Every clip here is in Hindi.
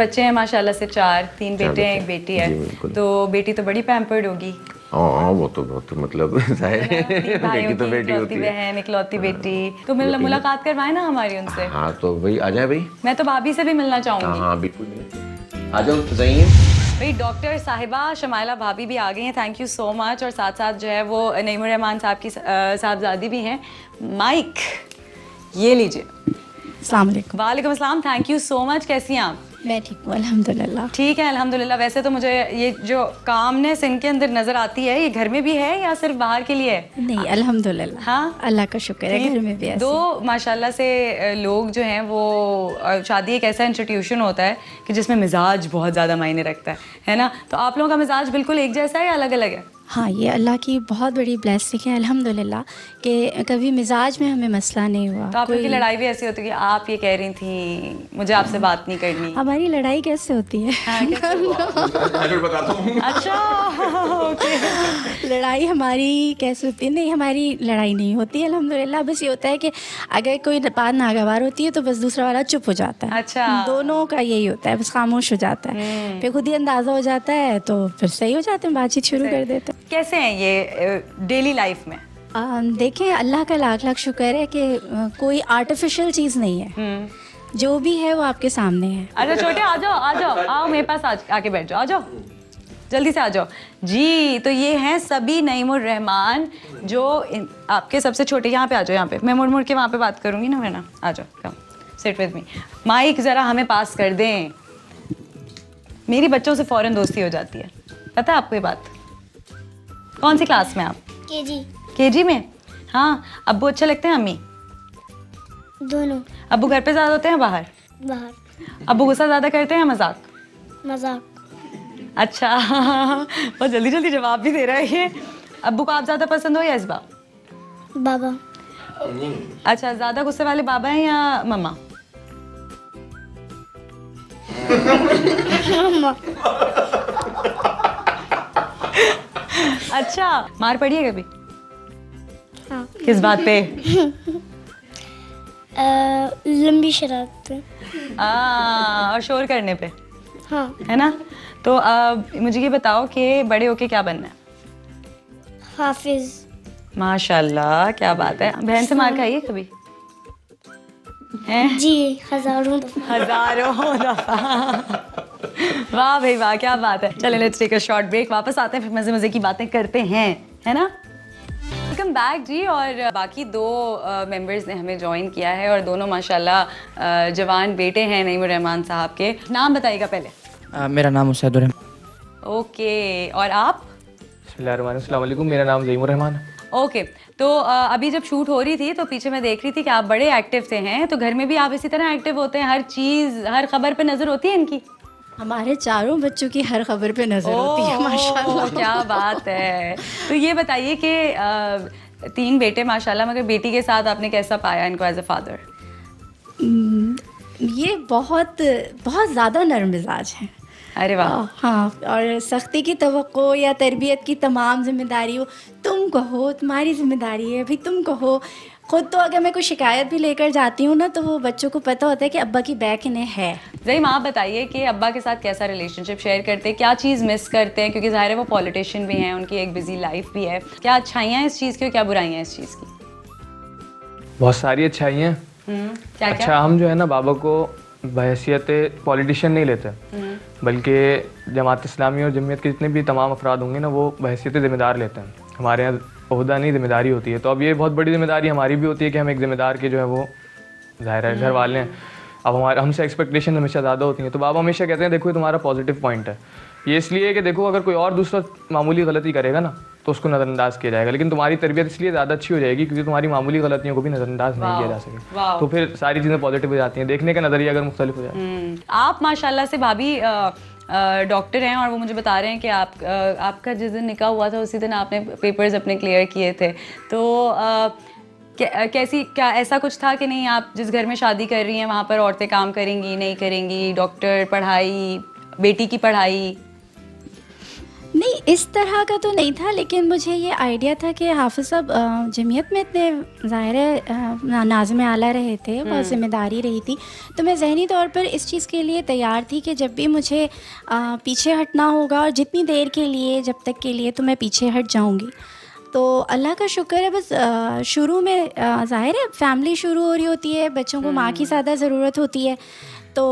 बच्चे हैं माशाल्लाह से 4, 3 बेटे हैं, एक बेटी है। तो बेटी तो बड़ी पैम्पर्ड होगी। हाँ वो तो बहुत मतलब बेटी तो बेटी होती है, बहन इकलौती बेटी। तो मुलाकात करवाए ना हमारी उनसे। हाँ तो भाई आ जाए भाई। मैं तो भाभी से भी मिलना चाहूंगी। हाँ बिल्कुल आ जाओ ज़हीम। भाई डॉक्टर साहिबा शमाइला भाभी भी आ गई हैं, थैंक यू सो मच। और साथ साथ जो है वो नईमुर रहमान साहब की साहबजादी भी हैं। माइक ये लीजिए। अस्सलाम वालेकुम। वालेकुम अस्सलाम, थैंक यू सो मच। कैसी हैं आप? मैं ठीक हूँ अल्हम्दुलिल्लाह। ठीक है अल्हम्दुलिल्लाह। वैसे तो मुझे ये जो कामनेस इनके अंदर नज़र आती है, ये घर में भी है या सिर्फ बाहर के लिए है? नहीं अल्हम्दुलिल्लाह, हाँ अल्लाह का शुक्र है, घर में भी ऐसे। दो माशाल्लाह से लोग जो हैं वो, शादी एक ऐसा इंस्टीट्यूशन होता है कि जिसमें मिजाज बहुत ज़्यादा मायने रखता है ना? तो आप लोगों का मिजाज बिल्कुल एक जैसा है या अलग अलग है? हाँ, ये अल्लाह की बहुत बड़ी ब्लेसिंग है अल्हम्दुलिल्लाह कि कभी मिजाज में हमें मसला नहीं हुआ। तो आप लोगों की लड़ाई भी ऐसी होती है कि आप ये कह रही थी मुझे आपसे बात नहीं करनी? हमारी लड़ाई कैसे होती है? बताता हूँ। अच्छा ओके। लड़ाई हमारी कैसे होती है? नहीं, हमारी लड़ाई नहीं होती अल्हम्दुलिल्लाह। बस ये होता है कि अगर कोई बात नागवार होती है तो बस दूसरा वाला चुप हो जाता है। अच्छा, दोनों का यही होता है, बस खामोश हो जाता है। फिर खुद ही अंदाज़ा हो जाता है तो फिर सही हो जाते हैं, बातचीत शुरू कर देते हैं। कैसे हैं ये डेली लाइफ में? देखें, अल्लाह का लाख लाख शुक्र है कि कोई आर्टिफिशियल चीज़ नहीं है। जो भी है वो आपके सामने है। अच्छा छोटे आ जाओ आओ मेरे पास आके बैठ जाओ, आ जाओ जल्दी से आ जाओ जी। तो ये हैं सभी नईमुर रहमान जो आपके सबसे छोटे। यहाँ पे आ जाओ, यहाँ पे मैं मुड़ मुड़ के वहाँ पे बात करूँगी ना वरना। आ जाओ, come sit with me. Mic ज़रा हमें पास कर दें। मेरी बच्चों से फ़ौरन दोस्ती हो जाती है, पता है आपको ये बात? कौन सी क्लास में आप? केजी में। हाँ, अब्बू अच्छे लगते हैं? अम्मी? दोनों। अब्बू घर पे ज़्यादा होते हैं बाहर? बाहर। अब्बू गुस्सा ज़्यादा करते हैं या मजाक? मजाक। अच्छा बहुत जल्दी जल्दी जवाब भी दे रहा है ये। अब्बू को आप ज़्यादा पसंद हो या इसबा? बाबा। अच्छा, ज़्यादा गुस्से वाले बाबा हैं या मम्मा? मम्मा। अच्छा, मार पड़ी है कभी? हाँ। किस बात पे? लंबी शरारत पे। और शोर करने पे? हाँ। है ना? तो मुझे ये बताओ कि बड़े होके क्या बनना है? हाफिज। माशाल्लाह, क्या बात है। बहन से मार खाई है कभी? हैं? जी, हजारों दफा। वाह भाई वाह, क्या बात है। चलें let's take a short break, वापस आते हैं, फिर मजे मजे की बातें करते हैं, है ना? वेलकम बैक जी। और बाकी दो मेंबर्स ने हमें ज्वाइन किया है और दोनों माशाल्लाह जवान बेटे हैं नईमुर रहमान साहब के। नाम बताइएगा पहले। मेरा नाम मुसैद रहमान। ओके, और आप? अस्सलाम वालेकुम, मेरा नाम ज़हीमुर रहमान है। ओके, तो अभी जब शूट हो रही थी तो पीछे मैं देख रही थी कि आप बड़े एक्टिव थे हैं, तो घर में भी आप इसी तरह एक्टिव होते हैं? हर चीज़, हर खबर पे नज़र होती है इनकी? हमारे चारों बच्चों की हर खबर पे नजर होती है माशाल्लाह। क्या बात है। तो ये बताइए कि 3 बेटे माशाल्लाह, मगर बेटी के साथ आपने कैसा पाया इनको एज अ फादर? ये बहुत बहुत ज़्यादा नरम मिजाज है। अरे वाह। हाँ, और सख्ती की तवक्को या तरबियत की तमाम जिम्मेदारी हो, तुम कहो, तुम्हारी जिम्मेदारी है भाई, तुम कहो। खुद तो अगर मैं कोई शिकायत भी लेकर जाती हूँ ना तो वो बच्चों को पता होता है कि अब्बा की बैक इन्हें है। ज़हीम, आप बताइए कि अब्बा के साथ कैसा रिलेशनशिप शेयर करते हैं, क्या चीज़ मिस करते हैं? क्योंकि ज़ाहिर है वो पॉलिटिशियन भी हैं, उनकी एक बिजी लाइफ भी है। क्या अच्छाइयाँ हैं इस चीज़ की और क्या बुराइयाँ हैं इस चीज़ की? बहुत सारी अच्छाइयाँ हैं। क्या? अच्छा, हम जो है ना बाबा को बहैसियत पॉलिटिशियन नहीं लेते, बल्कि जमात इस्लामी और जमीयत के जितने भी तमाम अफराद होंगे ना वो बहैसियत ज़िम्मेदार लेते हैं। हमारे यहाँ ओहदा नहीं, जिम्मेदारी होती है। तो अब ये बहुत बड़ी जिम्मेदारी हमारी भी होती है कि हम एक ज़िम्मेदार के जो है वो ज़ाहिर है घर वाले हैं। अब हमारे हमसे एक्सपेक्टेशन हमेशा ज़्यादा होती हैं। तो बाबा हमेशा कहते हैं देखो ये तुम्हारा पॉजिटिव पॉइंट है। ये इसलिए कि देखो अगर कोई और दूसरा मामूली गलती करेगा ना तो उसको नज़रअंदाज किया जाएगा, लेकिन तुम्हारी तरबियत इसलिए ज़्यादा अच्छी हो जाएगी क्योंकि तुम्हारी मामूली गलतियों को भी नज़रअंदाज नहीं किया जा सके। तो फिर सारी चीज़ें पॉजिटिव हो जाती हैं, देखने का नज़रिया अगर मुख्तलिफ हो जाए। आप माशाल्लाह से भाभी डॉक्टर हैं और वो मुझे बता रहे हैं कि आपका जिस दिन निकाह हुआ था उसी दिन आपने पेपर्स अपने क्लियर किए थे। तो क्या ऐसा कुछ था कि नहीं, आप जिस घर में शादी कर रही हैं वहाँ पर औरतें काम करेंगी नहीं करेंगी, डॉक्टर, पढ़ाई, बेटी की पढ़ाई? नहीं, इस तरह का तो नहीं था, लेकिन मुझे ये आइडिया था कि हाफिज़ साहब जमीयत में इतने ज़ाहिर है नाज़िम आला रहे थे, बहुत जिम्मेदारी रही थी, तो मैं ज़हनी तौर पर इस चीज़ के लिए तैयार थी कि जब भी मुझे पीछे हटना होगा, और जितनी देर के लिए, जब तक के लिए, तो मैं पीछे हट जाऊँगी। तो अल्लाह का शुक्र है, बस शुरू में ज़ाहिर है फैमिली शुरू हो रही होती है, बच्चों को माँ की ज़्यादा ज़रूरत होती है, तो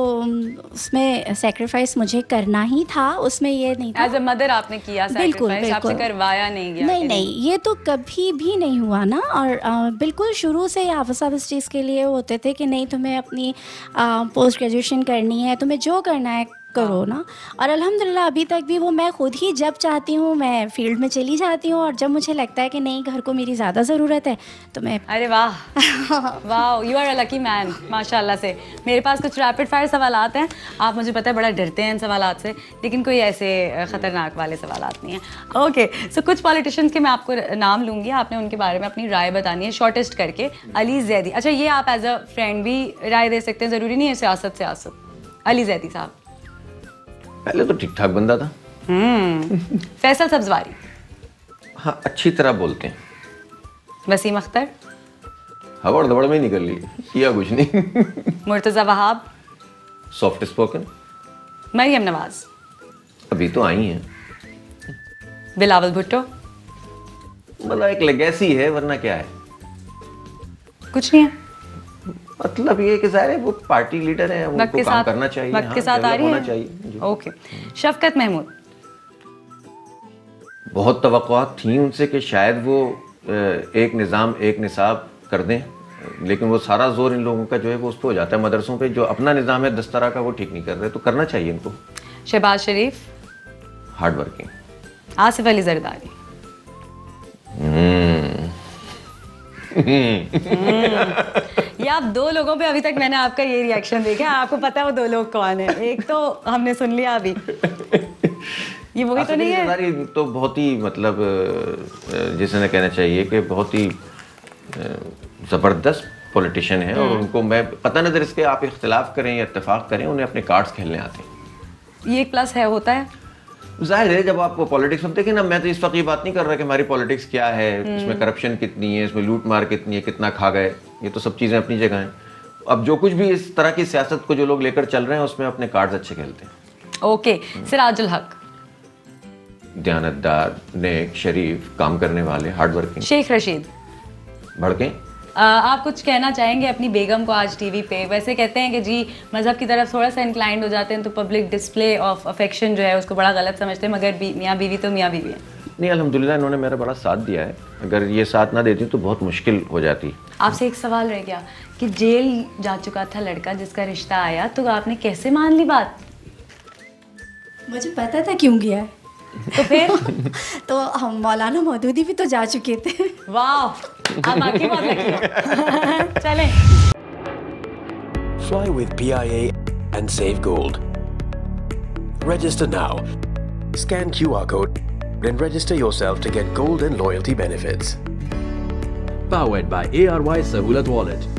उसमें सेक्रीफाइस मुझे करना ही था, उसमें ये नहीं था। एज अ मदर आपने किया सेक्रीफाइस, आपसे करवाया नहीं गया? नहीं, ये तो कभी भी नहीं हुआ ना। और बिल्कुल शुरू से ही हाफिज़ साहब इस चीज़ के लिए होते थे कि नहीं, तुम्हें अपनी पोस्ट ग्रेजुएशन करनी है, तुम्हें जो करना है करो ना। और अल्हम्दुलिल्लाह अभी तक भी वो मैं खुद ही जब चाहती हूँ मैं फील्ड में चली जाती हूँ, और जब मुझे लगता है कि नहीं घर को मेरी ज़्यादा ज़रूरत है तो मैं। अरे वाह वाह, you are a lucky man माशाल्लाह से। मेरे पास कुछ रैपिड फायर सवालात हैं, आप मुझे पता है बड़ा डरते हैं इन सवालात से, लेकिन कोई ऐसे ख़तरनाक वाले सवालात नहीं हैं। ओके, सो कुछ पॉलिटिशियंस के मैं आपको नाम लूँगी, आपने उनके बारे में अपनी राय बतानी है शॉर्टेस्ट करके। अली जैदी, अच्छा ये आप एज अ फ्रेंड भी राय दे सकते हैं, ज़रूरी नहीं है सियासत। अली जैदी साहब पहले तो ठीक ठाक बंदा था। फैसल सब्जवारी? हाँ, अच्छी तरह बोलते हैं। वसीम अख्तर? हवड़ दबड़ में निकल ली, किया कुछ नहीं। मुर्तज़ा वहाब? Soft spoken. मरियम नवाज? अभी तो आई हैं। बिलावल भुट्टो? मतलब एक लेगेसी है, वरना क्या है। कुछ नहीं है, मतलब ये कि ज़ाहिर है वो पार्टी लीडर है, उनको काम करना चाहिए, वक्त के साथ आ रही होना है। चाहिए। ओके, शफकत महमूद? बहुत तवक्कुआत थी उनसे कि शायद वो एक निज़ाम एक निसाब कर दें, लेकिन वो सारा जोर इन लोगों का जो है वो उस पर हो जाता है, मदरसों पे जो अपना निज़ाम है 10 तरह का वो ठीक नहीं कर रहे, तो करना चाहिए इनको। शहबाज शरीफ? Hard working. आसिफ अली जरदारी? ये आप दो लोगों पे अभी तक मैंने आपका ये रिएक्शन देखा है, आपको पता है वो दो लोग कौन है? एक तो हमने सुन लिया अभी, ये वही तो नहीं है? तो बहुत ही मतलब जिसे कहना चाहिए कि बहुत ही ज़बरदस्त पॉलिटिशियन है, और उनको मैं पता नजर इसके आप इख्तिलाफ करें या इत्तेफाक करें, उन्हें अपने कार्ड्स खेलने आते हैं। ये एक प्लस है, होता है जाहिर है। जब आप पॉलिटिक्स में देखें ना, मैं तो इस वक्त ये बात नहीं कर रहा कि हमारी पॉलिटिक्स क्या है, इसमें करप्शन कितनी है, इसमें लूट मार कितनी है, कितना खा गए, ये तो सब चीज़ें अपनी जगह हैं। अब जो कुछ भी इस तरह की सियासत को जो लोग लेकर चल रहे हैं उसमें अपने कार्ड्स अच्छे खेलते हैं। ओके, सिराजुल हक? दयानतदार, नेक, शरीफ, काम करने वाले, हार्ड वर्किंग। शेख रशीद? भड़के? आप कुछ कहना चाहेंगे अपनी बेगम को आज टीवी पे? वैसे कहते हैं कि जी मज़हब की तरफ थोड़ा सा इंक्लाइंड हो जाते हैं तो पब्लिक डिस्प्ले ऑफ अफेक्शन जो है उसको बड़ा गलत समझते हैं, मगर मियाँ बीवी तो मियाँ बीवी है। नहीं, अल्हम्दुलिल्लाह इन्होंने मेरा बड़ा साथ दिया है, अगर ये साथ ना देती तो बहुत मुश्किल हो जाती। आपसे एक सवाल रह गया कि जेल जा चुका था लड़का जिसका रिश्ता आया, तो आपने कैसे मान ली बात? मुझे पता था क्यों गया है। तो फिर तो हम मौलाना मौदूदी भी तो जा चुके थे। वाह, आप बाकी बहुत लकी हो। चलें। Fly with PIA and save gold. Register now. Scan QR code and register yourself to get gold and loyalty benefits. Powered by ARY Sahulat Wallet.